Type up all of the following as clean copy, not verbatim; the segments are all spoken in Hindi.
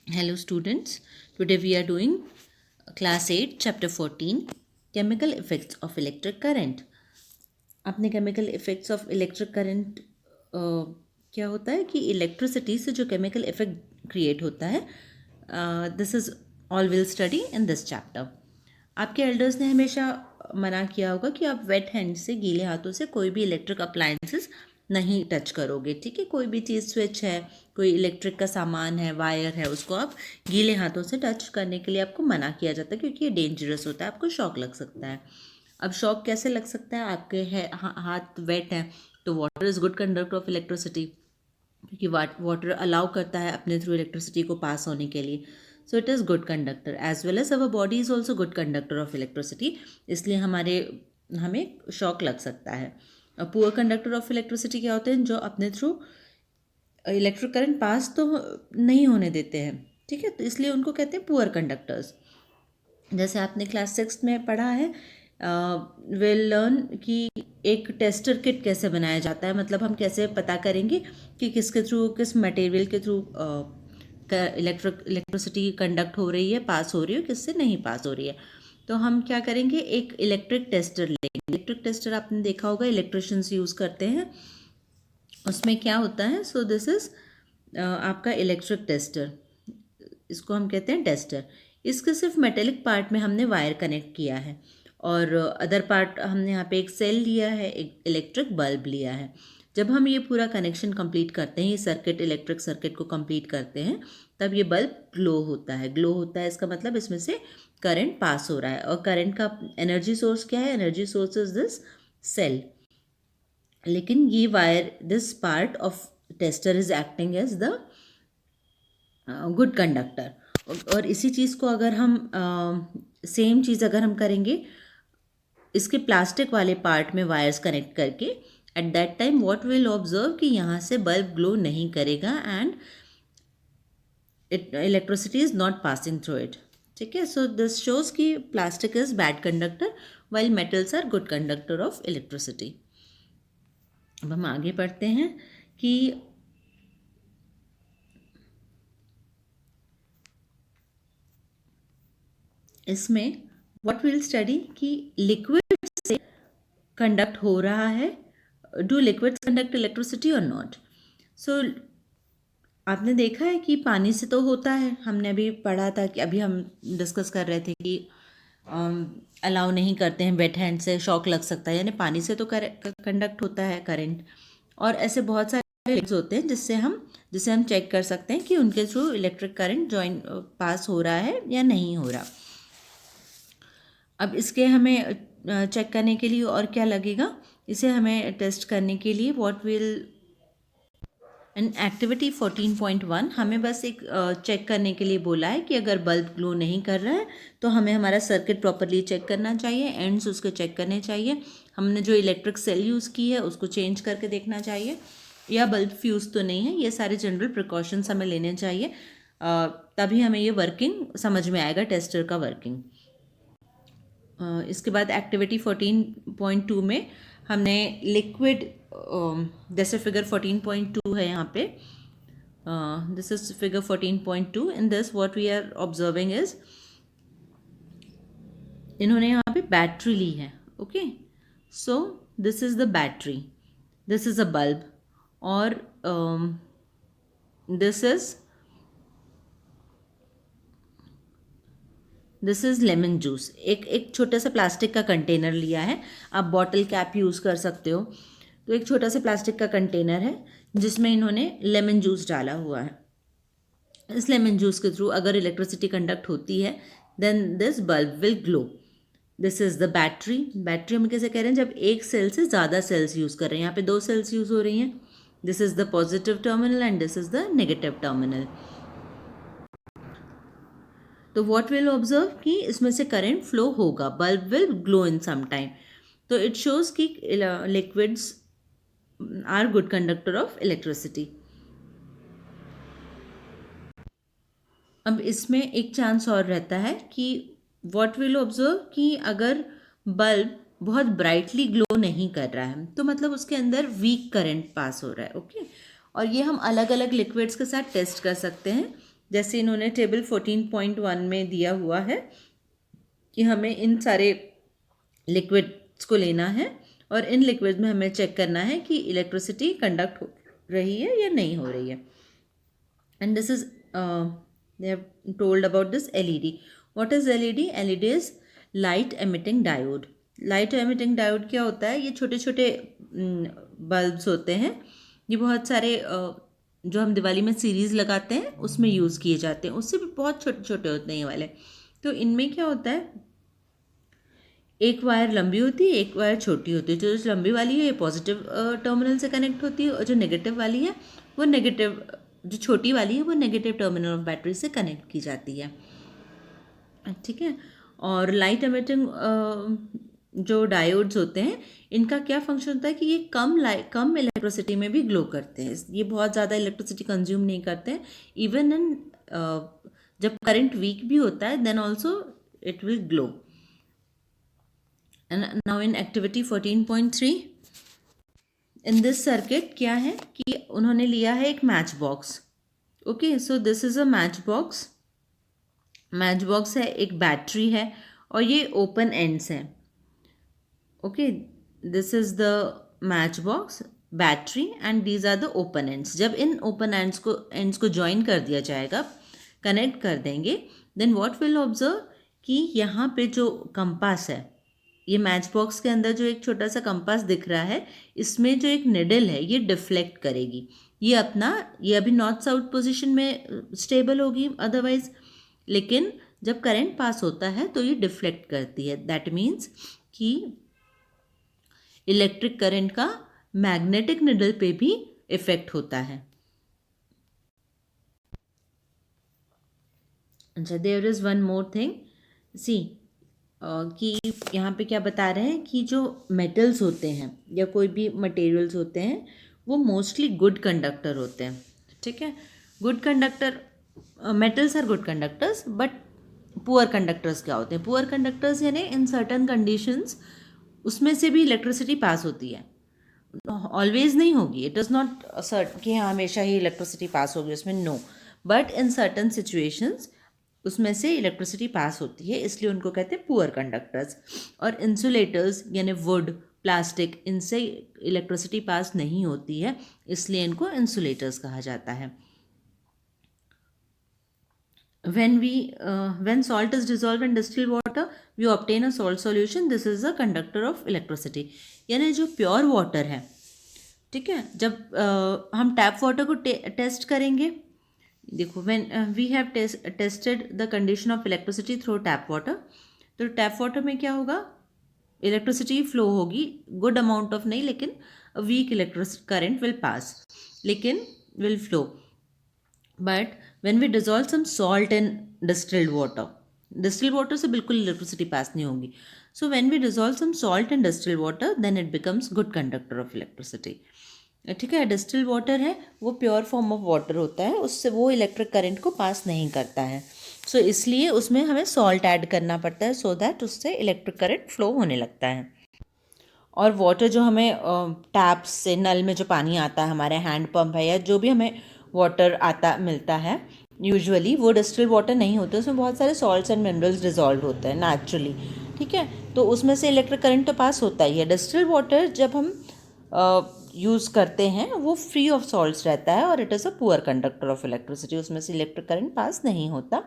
Hello students, today we are doing class 8 chapter 14 chemical effects of electric current. आपने chemical effects of electric current क्या होता है कि इलेक्ट्रिसिटी से जो केमिकल इफेक्ट क्रिएट होता है, this is all will study in this chapter. आपके एल्डर्स ने हमेशा मना किया होगा कि आप वेट हैंड से, गीले हाथों से कोई भी इलेक्ट्रिक अप्लायंसेस नहीं टच करोगे. ठीक है, कोई भी चीज़, स्विच है, कोई इलेक्ट्रिक का सामान है, वायर है, उसको आप गीले हाथों से टच करने के लिए आपको मना किया जाता है क्योंकि ये डेंजरस होता है, आपको शॉक लग सकता है. अब शॉक कैसे लग सकता है? आपके हाथ वेट हैं तो water is good conductor of electricity, क्योंकि वाटर अलाउ करता है अपने थ्रू इलेक्ट्रिसिटी को पास होने के लिए. So it is good conductor as well as our body is also good conductor of electricity, इसलिए हमें शॉक लग सकता है. पुअर कंडक्टर ऑफ इलेक्ट्रिसिटी क्या होते हैं? जो अपने थ्रू इलेक्ट्रिक करंट पास तो नहीं होने देते हैं. ठीक है, तो इसलिए उनको कहते हैं पुअर कंडक्टर्स. जैसे आपने क्लास 6 में पढ़ा है, विल लर्न कि एक टेस्टर किट कैसे बनाया जाता है. मतलब हम कैसे पता करेंगे कि किसके थ्रू, किस मटेरियल के थ्रू इलेक्ट्रिसिटी कंडक्ट हो रही है, पास हो रही है, किससे नहीं पास हो रही है. तो हम क्या करेंगे, एक इलेक्ट्रिक टेस्टर लेंगे. इलेक्ट्रिक टेस्टर आपने देखा होगा, इलेक्ट्रिशियंस यूज़ करते हैं. उसमें क्या होता है, सो दिस इज़ आपका इलेक्ट्रिक टेस्टर, इसको हम कहते हैं टेस्टर. इसके सिर्फ मेटेलिक पार्ट में हमने वायर कनेक्ट किया है और अदर पार्ट हमने यहाँ पे एक सेल लिया है, एक इलेक्ट्रिक बल्ब लिया है. जब हम ये पूरा कनेक्शन कंप्लीट करते हैं, ये सर्किट, इलेक्ट्रिक सर्किट को कंप्लीट करते हैं, तब ये बल्ब ग्लो होता है. ग्लो होता है इसका मतलब इसमें से करंट पास हो रहा है. और करंट का एनर्जी सोर्स क्या है? Energy source is this cell. लेकिन ये wire, this part of tester is acting as the good conductor. और इसी चीज़ को अगर हम सेम चीज़ अगर हम करेंगे इसके प्लास्टिक वाले पार्ट में वायर्स कनेक्ट करके, at that time what will observe कि यहाँ से बल्ब ग्लो नहीं करेगा and electricity is not passing through it. ठीक है, सो दिस शोज कि plastic is bad conductor while metals are good conductor of electricity. अब हम आगे पढ़ते हैं कि इसमें व्हाट विल स्टडी कि लिक्विड से कंडक्ट हो रहा है, डू लिक्विड्स कंडक्ट इलेक्ट्रिसिटी और नॉट. सो आपने देखा है कि पानी से तो होता है, हमने अभी पढ़ा था कि अभी हम डिस्कस कर रहे थे कि अलाउ नहीं करते हैं वेट हैंड से, शॉक लग सकता है, यानी पानी से तो कंडक्ट होता है करंट. और ऐसे बहुत सारे लिक्विड्स होते हैं जिसे हम चेक कर सकते हैं कि उनके थ्रू इलेक्ट्रिक करंट जॉइन पास हो रहा है या नहीं हो रहा. अब इसके हमें चेक करने के लिए और क्या लगेगा, इसे हमें टेस्ट करने के लिए व्हाट विल इन एक्टिविटी 14.1 हमें बस एक चेक करने के लिए बोला है कि अगर बल्ब ग्लो नहीं कर रहा है तो हमें हमारा सर्किट प्रॉपरली चेक करना चाहिए, एंड्स उसके चेक करने चाहिए, हमने जो इलेक्ट्रिक सेल यूज़ की है उसको चेंज करके देखना चाहिए, या बल्ब फ्यूज़ तो नहीं है. ये सारे जनरल प्रिकॉशंस हमें लेने चाहिए, तभी हमें ये वर्किंग समझ में आएगा, टेस्टर का वर्किंग. इसके बाद एक्टिविटी 14.2 में हमने लिक्विड, जैसे फिगर 14.2 है यहाँ पे, this is figure 14.2. In this what we are observing is, इन्होंने यहाँ पे बैटरी ली है. Okay, so this is the battery, this is a bulb, और दिस इज़ लेमन जूस. एक छोटा सा प्लास्टिक का कंटेनर लिया है, आप बॉटल कैप यूज़ कर सकते हो. तो एक छोटा सा प्लास्टिक का कंटेनर है जिसमें इन्होंने लेमन जूस डाला हुआ है. इस लेमन जूस के थ्रू अगर इलेक्ट्रिसिटी कंडक्ट होती है then this bulb will glow. This is the battery. Battery हम कैसे कह रहे हैं? जब एक सेल से ज़्यादा सेल्स यूज़ कर रहे हैं, यहाँ पे 2 सेल्स यूज़ हो रही हैं. This is the positive terminal and this is the negative terminal. तो व्हाट विल ऑब्जर्व कि इसमें से करंट फ्लो होगा, bulb will glow in some time. तो इट शोज कि liquids are good conductor of electricity. अब इसमें एक चांस और रहता है कि व्हाट विल ऑब्जर्व कि अगर बल्ब बहुत ब्राइटली ग्लो नहीं कर रहा है तो मतलब उसके अंदर वीक करंट पास हो रहा है. ओके, और ये हम अलग अलग लिक्विड्स के साथ टेस्ट कर सकते हैं. जैसे इन्होंने टेबल 14.1 में दिया हुआ है कि हमें इन सारे लिक्विड्स को लेना है और इन लिक्विड में हमें चेक करना है कि इलेक्ट्रिसिटी कंडक्ट हो रही है या नहीं हो रही है. And this is they have told about this LED. What is LED? LED is light emitting diode. Light emitting diode क्या होता है? ये छोटे छोटे बल्ब्स होते हैं. ये बहुत सारे जो हम दिवाली में सीरीज़ लगाते हैं उसमें यूज़ किए जाते हैं. उससे भी बहुत छोटे छोटे होते हैं ये वाले. तो इनमें क्या होता है, एक वायर लंबी होती है, एक वायर छोटी होती है. जो लंबी वाली है ये पॉजिटिव टर्मिनल से कनेक्ट होती है और जो नेगेटिव वाली है वो नेगेटिव, जो छोटी वाली है वो नेगेटिव टर्मिनल ऑफ बैटरी से कनेक्ट की जाती है. ठीक है. और लाइट एमिटिंग जो डायोड्स होते हैं इनका क्या फंक्शन होता है कि ये कम इलेक्ट्रिसिटी में भी ग्लो करते हैं. ये बहुत ज़्यादा इलेक्ट्रिसिटी कंज्यूम नहीं करते हैं. इवन इन जब करंट वीक भी होता है then also it will glow. And now in activity 14.3 in this circuit क्या है कि उन्होंने लिया है एक match box. Okay, so this is a match box. Match box है, एक बैटरी है और ये ओपन एंड्स हैं. Okay, this is the match box, battery and these are the open ends. जब इन ओपन एंड्स को ज्वाइन कर दिया जाएगा, कनेक्ट कर देंगे, देन व्हाट विल ऑब्जर्व कि यहाँ पे जो कंपास है, ये मैच बॉक्स के अंदर जो एक छोटा सा कंपास दिख रहा है, इसमें जो एक निडल है ये डिफ्लेक्ट करेगी. ये अभी नॉर्थ साउथ पोजीशन में स्टेबल होगी अदरवाइज, लेकिन जब करंट पास होता है तो ये डिफ्लेक्ट करती है. दैट मीन्स कि इलेक्ट्रिक करंट का मैग्नेटिक निडल पे भी इफेक्ट होता है. अच्छा, there is one more thing. See कि यहाँ पे क्या बता रहे हैं कि जो मेटल्स होते हैं या कोई भी मटेरियल्स होते हैं वो मोस्टली गुड कंडक्टर होते हैं. ठीक है, good conductor, metals are good conductors, but poor conductors क्या होते हैं? पुअर कंडक्टर्स यानी इन सर्टन कंडीशंस उसमें से भी इलेक्ट्रिसिटी पास होती है. ऑलवेज नहीं होगी, इट इज़ नॉट सर्ट कि हाँ हमेशा ही इलेक्ट्रिसिटी पास होगी उसमें, no. But in certain situations उसमें से इलेक्ट्रिसिटी पास होती है, इसलिए उनको कहते हैं पुअर कंडक्टर्स. और इंसुलेटर्स यानी वुड, प्लास्टिक, इनसे इलेक्ट्रिसिटी पास नहीं होती है, इसलिए इनको इंसुलेटर्स कहा जाता है. When salt is dissolved in distilled water, we obtain a salt solution. This is a conductor of electricity. यानी जो प्योर वाटर है, ठीक है, जब हम टैप वाटर को टेस्ट करेंगे, देखो when we have tested the condition of electricity through tap water, तो टैप वाटर में क्या होगा? इलेक्ट्रिसिटी फ्लो होगी, गुड अमाउंट ऑफ नहीं, लेकिन weak electric current will pass, लेकिन will flow. But when we dissolve some salt in distilled water से बिल्कुल इलेक्ट्रिसिटी पास नहीं होगी. So when we dissolve some salt in distilled water, then it becomes good conductor of electricity. ठीक है, डिस्टिल्ड वाटर है वो प्योर फॉर्म ऑफ वाटर होता है, उससे वो इलेक्ट्रिक करंट को पास नहीं करता है. सो इसलिए उसमें हमें सॉल्ट ऐड करना पड़ता है सो दैट उससे इलेक्ट्रिक करंट फ्लो होने लगता है. और वाटर जो हमें टैप्स से, नल में जो पानी आता है, हमारे हैंड पंप है या जो भी हमें वाटर आता मिलता है, यूजुअली वो डिस्टिल्ड वाटर नहीं होता, उसमें बहुत सारे सॉल्ट्स एंड मिनरल्स डिजॉल्व होते हैं नेचुरली. ठीक है, तो उसमें से इलेक्ट्रिक करंट तो पास होता ही है. डिस्टिल्ड वाटर जब हम यूज़ करते हैं वो फ्री ऑफ सॉल्ट्स रहता है और it is a poor conductor of electricity, उसमें से इलेक्ट्रिक करंट पास नहीं होता.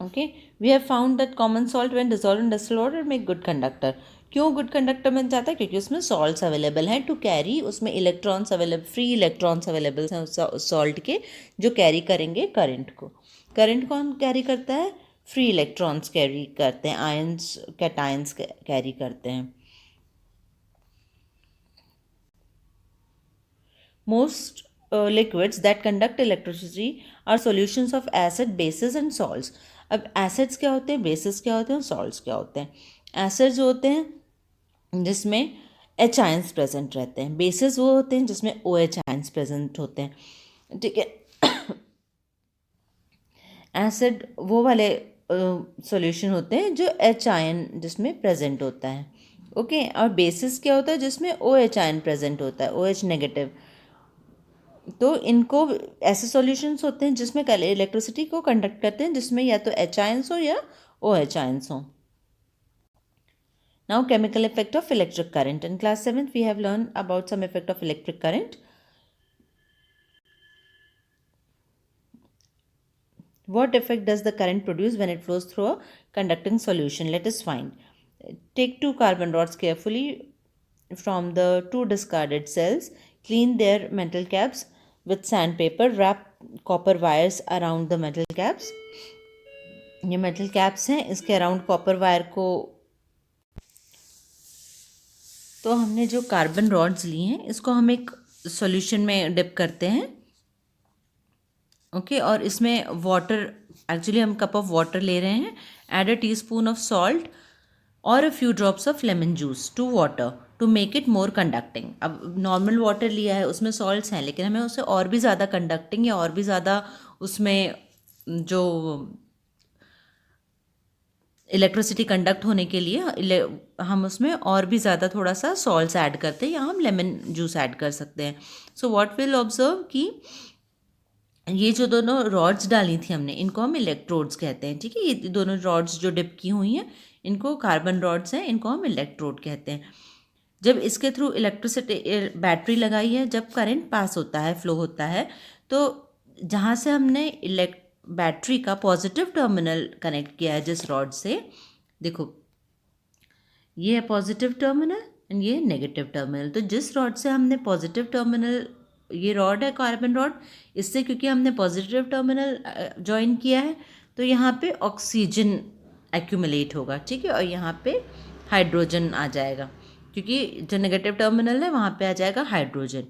Okay, we have found that common salt when dissolved in distilled water make good conductor. क्यों गुड कंडक्टर बन जाता है? क्योंकि उसमें सॉल्ट्स अवेलेबल हैं टू कैरी, उसमें electrons available, free electrons available हैं उस सॉल्ट के, जो कैरी करेंगे करंट को. करंट कौन कैरी करता है? फ्री इलेक्ट्रॉन्स कैरी करते हैं, आयंस, कैटायंस कैरी करते हैं. Most liquids that conduct electricity are solutions of acid, bases and salts. अब एसिड्स क्या होते हैं, बेसिस क्या होते हैं, सॉल्ट्स क्या होते हैं? एसिड्स होते हैं जिसमें एच आयंस प्रेजेंट रहते हैं, बेसिस वो होते हैं जिसमें ओ एच आयंस प्रेजेंट होते हैं. ठीक है, एसिड वो वाले सॉल्यूशन होते हैं जो एच आयन जिसमें प्रेजेंट होता है. ओके, और बेसिस क्या होता है? जिसमें ओ एच आयन प्रेजेंट होता है, ओ एच नेगेटिव. तो इनको ऐसे सॉल्यूशंस होते हैं जिसमें इलेक्ट्रिसिटी को कंडक्ट करते हैं, जिसमें या तो H आयंस हो या OH आयंस हो. Now chemical effect of electric current. In class 7th we have learned about some effect of electric current. What effect does the current produce when it flows through a conducting solution? Let us find. Take two carbon rods carefully from the two discarded cells. Clean their metal caps with sandpaper. Wrap copper wires around the metal caps. ये मेटल कैप्स हैं, इसके अराउंड कॉपर वायर को. तो हमने जो कार्बन रॉड्स लिए हैं इसको हम एक सॉल्यूशन में डिप करते हैं. ओके और इसमें वाटर, एक्चुअली हम कप ऑफ वाटर ले रहे हैं. Add a teaspoon of salt और a few drops of lemon juice to water to make it more conducting. अब नॉर्मल वाटर लिया है, उसमें सॉल्ट्स हैं, लेकिन हमें उसे और भी ज़्यादा कंडक्टिंग या और भी ज़्यादा उसमें जो इलेक्ट्रिसिटी कंडक्ट होने के लिए हम उसमें और भी ज़्यादा थोड़ा सा सॉल्ट्स ऐड करते हैं या हम लेमन जूस ऐड कर सकते हैं. सो व्हाट विल ऑब्जर्व कि ये जो दोनों रॉड्स डाली थी हमने, इनको हम इलेक्ट्रोड्स कहते हैं. ठीक है, ये दोनों रॉड्स जो डिप की हुई हैं इनको कार्बन रॉड्स हैं, इनको हम इलेक्ट्रोड कहते हैं. जब इसके थ्रू इलेक्ट्रिसिटी बैटरी लगाई है, जब करंट पास होता है, फ्लो होता है, तो जहाँ से हमने बैटरी का पॉजिटिव टर्मिनल कनेक्ट किया है जिस रॉड से, देखो ये है पॉजिटिव टर्मिनल एंड ये नेगेटिव टर्मिनल. तो जिस रॉड से हमने पॉजिटिव टर्मिनल, ये रॉड है कार्बन रॉड, इससे क्योंकि हमने पॉजिटिव टर्मिनल ज्वाइन किया है तो यहाँ पे ऑक्सीजन एक्यूमुलेट होगा. ठीक है, और यहाँ पे हाइड्रोजन आ जाएगा, क्योंकि जो नेगेटिव टर्मिनल है वहाँ पे आ जाएगा हाइड्रोजन.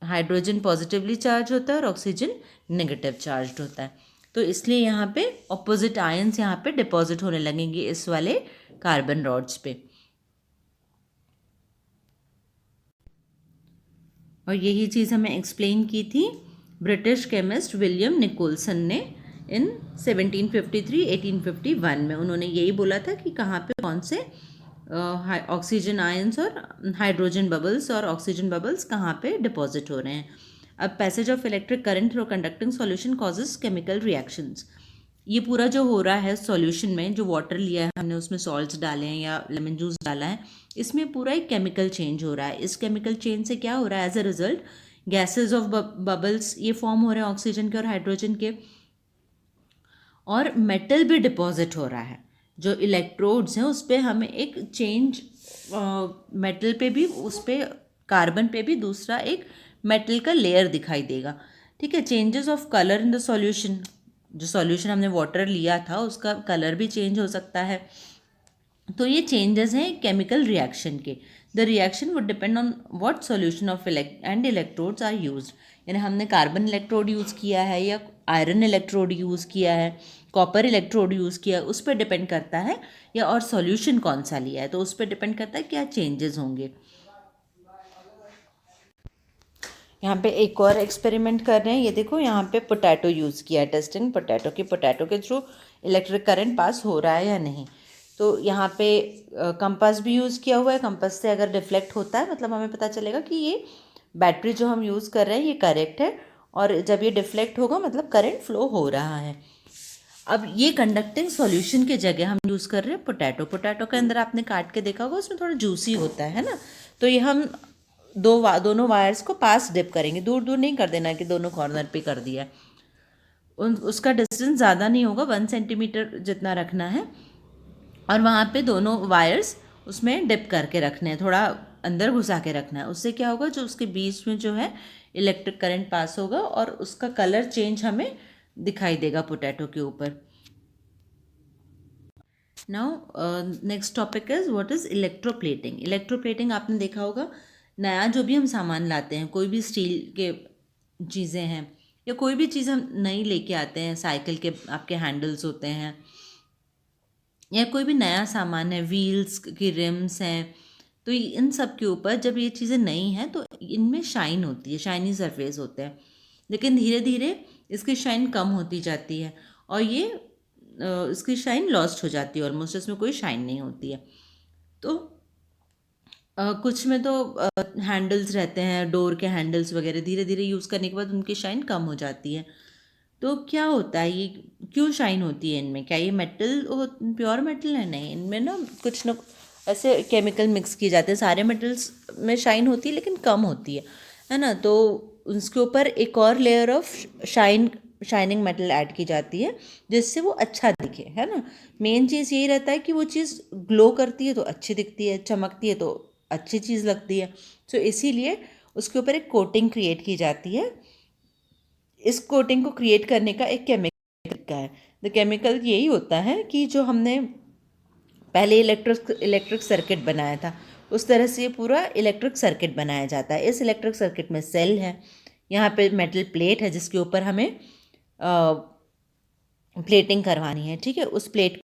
हाइड्रोजन पॉजिटिवली चार्ज होता है और ऑक्सीजन नेगेटिव चार्ज होता है. तो इसलिए यहाँ पे ऑपोजिट आयंस यहाँ पे डिपॉजिट होने लगेंगे इस वाले कार्बन रॉड्स पे. और यही चीज़ हमें एक्सप्लेन की थी ब्रिटिश केमिस्ट विलियम निकोलसन ने इन 1851 में. उन्होंने यही बोला था कि कहाँ पे कौन से ऑक्सीजन आयंस और हाइड्रोजन बबल्स और ऑक्सीजन बबल्स कहाँ पे डिपॉजिट हो रहे हैं. अब passage of electric current through conducting solution causes chemical reactions. ये पूरा जो हो रहा है सॉल्यूशन में, जो वाटर लिया है हमने, उसमें सॉल्ट्स डाले हैं या लेमन जूस डाला है, इसमें पूरा एक केमिकल चेंज हो रहा है. इस केमिकल चेंज से क्या हो रहा है, as a result gases of bubbles ये फॉर्म हो रहे हैं ऑक्सीजन के और हाइड्रोजन के, और मेटल भी डिपॉजिट हो रहा है. जो इलेक्ट्रोड्स हैं उस पर हमें एक चेंज, मेटल पे भी, उस पर कार्बन पे भी दूसरा एक मेटल का लेयर दिखाई देगा. ठीक है, changes of colour in the solution. जो सॉल्यूशन हमने वाटर लिया था उसका कलर भी चेंज हो सकता है. तो ये चेंजेस हैं केमिकल रिएक्शन के. The reaction would depend on what solution of and electrodes are used. यानी हमने कार्बन इलेक्ट्रोड यूज़ किया है या आयरन इलेक्ट्रोड यूज़ किया है, कॉपर इलेक्ट्रोड यूज़ किया है, उस पर डिपेंड करता है, या और सॉल्यूशन कौन सा लिया है तो उस पर डिपेंड करता है क्या चेंजेस होंगे. यहाँ पे एक और एक्सपेरिमेंट कर रहे हैं. ये देखो यहाँ पे पोटैटो यूज़ किया है, टेस्टिंग पोटैटो की, पोटैटो के थ्रू इलेक्ट्रिक करंट पास हो रहा है या नहीं. तो यहाँ पे कंपास भी यूज़ किया हुआ है. कंपास से अगर डिफ्लेक्ट होता है मतलब हमें पता चलेगा कि ये बैटरी जो हम यूज़ कर रहे हैं ये करेक्ट है, और जब ये डिफ्लेक्ट होगा मतलब करंट फ्लो हो रहा है. अब ये कंडक्टिंग सॉल्यूशन की जगह हम यूज़ कर रहे हैं पोटैटो. पोटैटो के अंदर आपने काट के देखा होगा उसमें थोड़ा जूसी होता है ना. तो ये हम दोनों वायर्स को पास डिप करेंगे. दूर दूर नहीं कर देना कि दोनों कॉर्नर पे कर दिया. उसका डिस्टेंस ज़्यादा नहीं होगा, 1 सेंटीमीटर जितना रखना है, और वहाँ पे दोनों वायर्स उसमें डिप करके रखने हैं, थोड़ा अंदर घुसा के रखना है. उससे क्या होगा, जो उसके बीच में जो है इलेक्ट्रिक करंट पास होगा और उसका कलर चेंज हमें दिखाई देगा पोटैटो के ऊपर. Now next topic is what is electroplating. Electroplating आपने देखा होगा, नया जो भी हम सामान लाते हैं, कोई भी स्टील के चीज़ें हैं या कोई भी चीज़ हम नई लेके आते हैं, साइकिल के आपके हैंडल्स होते हैं या कोई भी नया सामान है, व्हील्स की रिम्स हैं, तो इन सब के ऊपर जब ये चीज़ें नई हैं तो इनमें शाइन होती है, शाइनी सरफेस होते हैं. लेकिन धीरे धीरे इसकी शाइन कम होती जाती है और ये इसकी शाइन लॉस्ट हो जाती है, ऑलमोस्ट इसमें कोई शाइन नहीं होती है. तो कुछ में तो हैंडल्स रहते हैं, डोर के हैंडल्स वगैरह, धीरे धीरे यूज़ करने के बाद उनकी शाइन कम हो जाती है। तो क्या होता है ये, क्यों शाइन होती है इनमें? क्या ये मेटल प्योर मेटल है? नहीं, इनमें ना कुछ ना ऐसे केमिकल मिक्स किए जाते हैं। सारे मेटल्स में शाइन होती है लेकिन कम होती है ना। तो उसके ऊपर एक और layer of shining metal add की जाती है जिससे वो अच्छा दिखे, है ना। मेन चीज़ यही रहता है कि वो चीज़ ग्लो करती है तो अच्छी दिखती है, चमकती है तो अच्छी चीज़ लगती है। तो इसीलिए उसके ऊपर एक कोटिंग क्रिएट की जाती है। इस कोटिंग को क्रिएट करने का एक केमिकल का है। द केमिकल यही होता है कि जो हमने पहले इलेक्ट्रिक सर्किट बनाया था, उस तरह से ये पूरा इलेक्ट्रिक सर्किट बनाया जाता है। इस इलेक्ट्रिक सर्किट में सेल है, यहाँ पे मेटल प्लेट है जिसके ऊपर हमें प्लेटिंग करवानी है, ठीक है। उस प्लेट